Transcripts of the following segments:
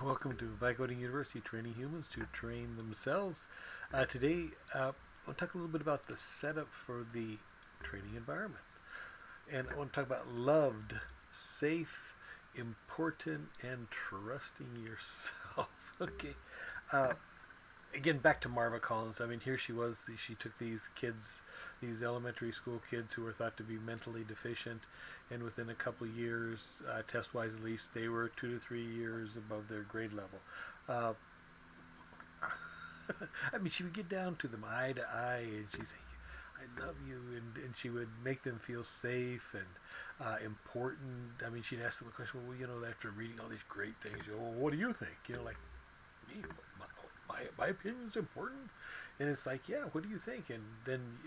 Welcome to Vicoding University, training humans to train themselves. Today, I'll talk a little bit about the setup for the training environment. And I want to talk about loved, safe, important, and trusting yourself. Okay. Uh, Again, back to Marva Collins. I mean, here she was. She took these kids, these elementary school kids who were thought to be mentally deficient, and within a couple of years, test-wise at least, they were 2 to 3 years above their grade level. Uh, I mean, she would get down to them eye to eye, and she'd say, "I love you," and she would make them feel safe and important. I mean, she'd ask them the question, "Well, after reading all these great things, well, what do you think?" Like me, my opinion is important, and it's like, yeah, what do you think? And then,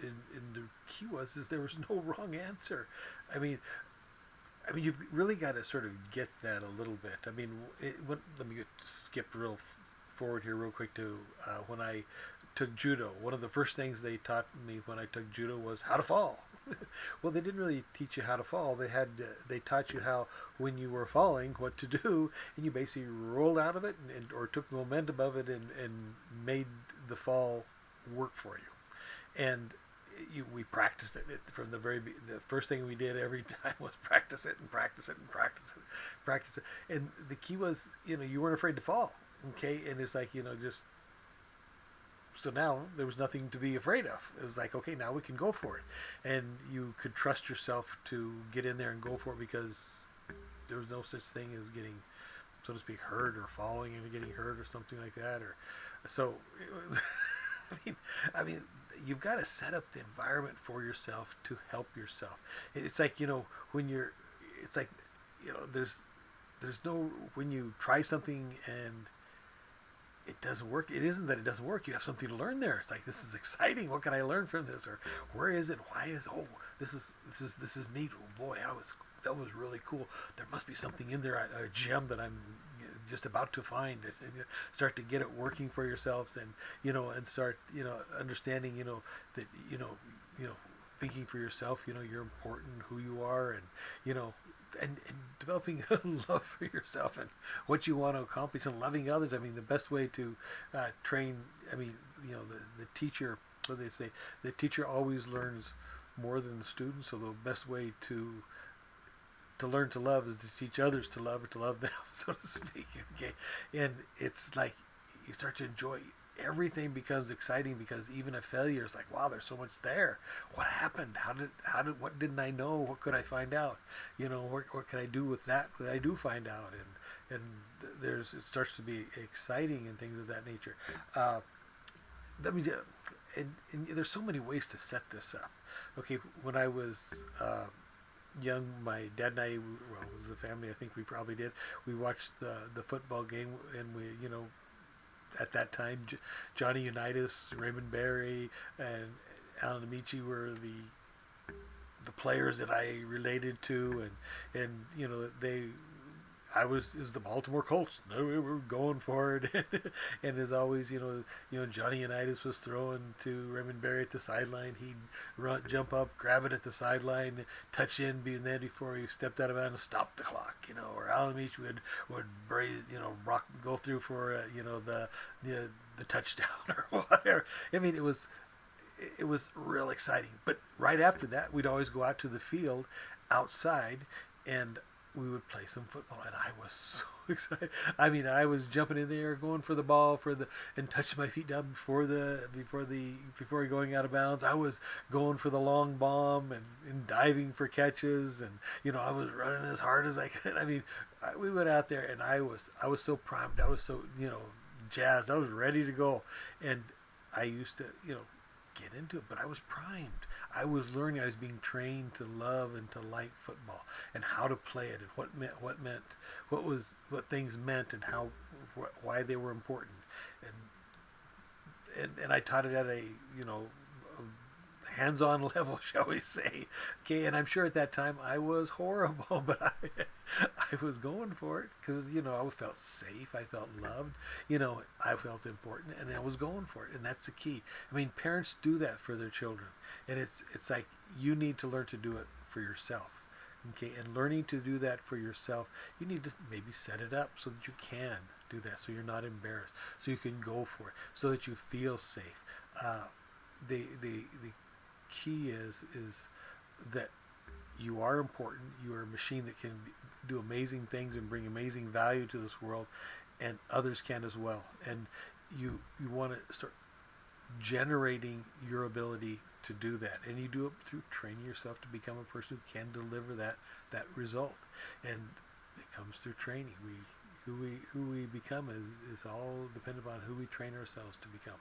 and the key is there was no wrong answer. I mean, you've really got to sort of get that a little bit. I mean, let me skip forward here real quick to when I took judo. One of the first things they taught me when I took judo was how to fall. Well, they didn't really teach you how to fall. They taught you how, when you were falling, what to do, and you basically rolled out of it or took the momentum of it and made the fall work for you. And we practiced it from the first thing we did every time was practice it and practice it and practice it. And the key was, you weren't afraid to fall. Okay, and it's like, just so now there was nothing to be afraid of. It was like, okay, now we can go for it, and you could trust yourself to get in there and go for it because there was no such thing as getting, so to speak, hurt or falling and getting hurt or something like that. Or so it was. I mean, you've got to set up the environment for yourself to help yourself. It's like, when you're, it's like, there's no, when you try something and it doesn't work. It isn't that it doesn't work. You have something to learn there. It's like, this is exciting. What can I learn from this? Or where is it? Why is? Oh, this is neat. Oh boy, that was really cool. There must be something in there, a gem that I'm just about to find. And start to get it working for yourselves, and and start understanding that thinking for yourself. You're important, who you are, and and developing a love for yourself and what you want to accomplish and loving others. I mean, the best way to train, I mean, the teacher, what do they say? The teacher always learns more than the student. So the best way to learn to love is to teach others to love or to love them, so to speak. Okay, and it's like you start to enjoy. Everything becomes exciting because even a failure is like, wow, there's so much there. What happened? What didn't I know? What could I find out? What can I do with that? What I do find out, and it starts to be exciting and things of that nature. Let me, and there's so many ways to set this up. Okay, when I was young, my dad and I, well, as a family, I think we probably did. We watched the football game, and we, at that time, Johnny Unitas, Raymond Berry, and Alan Amici were the players that I related to, and they. I was is the Baltimore Colts. They were going for it, and as always, Johnny Unitas was throwing to Raymond Berry at the sideline. He'd jump up, grab it at the sideline, touch in, being there before he stepped out of bounds, and stop the clock. Or Alan Beach would go through for the touchdown or whatever. I mean, it was real exciting. But right after that, we'd always go out to the field outside, and we would play some football, and I was so excited. I mean, I was jumping in there, going for the ball and touching my feet down before going out of bounds. I was going for the long bomb and diving for catches, and I was running as hard as I could. I mean, we went out there, and I was so primed. I was so jazzed. I was ready to go, and I used to get into it, but I was primed. I was learning. I was being trained to love and to like football and how to play it and what things meant and why they were important. And I taught it at a hands-on level, shall we say. Okay, and I'm sure at that time I was horrible, but I was going for it because I felt safe, I felt loved, I felt important, and I was going for it, and that's the key. I mean, parents do that for their children, and it's like you need to learn to do it for yourself. Okay, and learning to do that for yourself, you need to maybe set it up so that you can do that, so you're not embarrassed, so you can go for it, so that you feel safe. The key is that you are important. You are a machine that can do amazing things and bring amazing value to this world, and others can as well. And you want to start generating your ability to do that, and you do it through training yourself to become a person who can deliver that result. And it comes through training. Who we become is all dependent on who we train ourselves to become,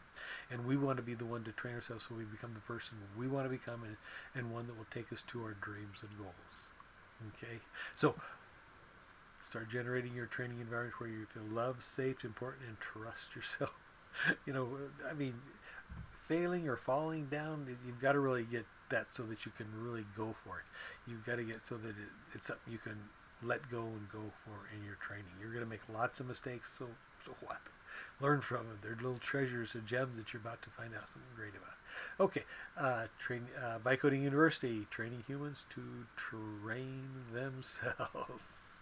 and we want to be the one to train ourselves so we become the person we want to become, and one that will take us to our dreams and goals. Okay, so start generating your training environment where you feel loved, safe, important, and trust yourself. You know, I mean, failing or falling down, you've got to really get that so that you can really go for it. You've got to get so that it's something you can let go and go for in your training. You're going to make lots of mistakes, so what? Learn from them. They're little treasures and gems that you're about to find out something great about. Okay, Vibe Coding University, training humans to train themselves.